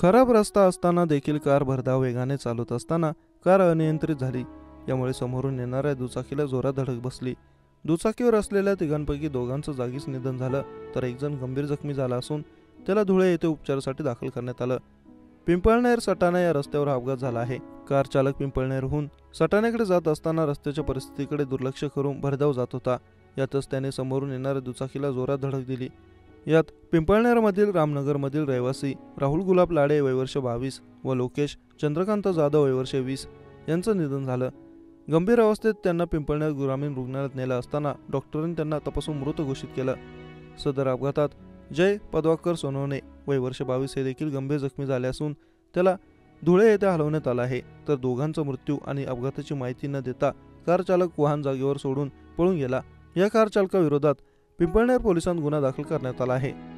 खराब रस्ता असताना देखील कार भरधाव वेगाने चालत असताना कार अनियंत्रित झाली. यामुळे समोरून येणाऱ्या दुचाकीला जोरात धडक बसली. दुचाकीवर असलेल्या तिघांपैकी दोघांचं जागीच निधन झालं, तर एक जण गंभीर जखमी झाला असून त्याला धुळे येथे उपचारासाठी दाखल करण्यात आलं. पिंपळनेर सटाणा या रस्त्यावर हा अपघात झाला आहे. कार चालक पिंपळनेरहून सटाण्याकडे जात असताना रस्त्याच्या परिस्थितीकडे दुर्लक्ष करून भरधाव जात होता. यातच त्याने समोरून येणाऱ्या दुचाकीला जोरात धडक दिली. यात पिंपळनेरमधील रामनगरमधील रहिवासी राहुल गुलाब लाडे वय वर्ष 22 व लोकेश चंद्रकांत जाधव वय वर्ष 20 यांचं निधन झालं. गंभीर अवस्थेत त्यांना पिंपळनेर ग्रामीण रुग्णालयात नेलं असताना डॉक्टरांनी त्यांना तपासून मृत घोषित केलं. सदर अपघातात जय पदवाकर सोनवणे वय वर्ष 22 हे देखील गंभीर जखमी झाले असून त्याला धुळे येथे हलवण्यात आलं आहे. तर दोघांचा मृत्यू आणि अपघाताची माहिती न देता कार चालक वाहन जागेवर सोडून पळून गेला. या कार चालकाविरोधात पिंपळनेर पोलिसांत गुन्हा दाखल करण्यात आला आहे.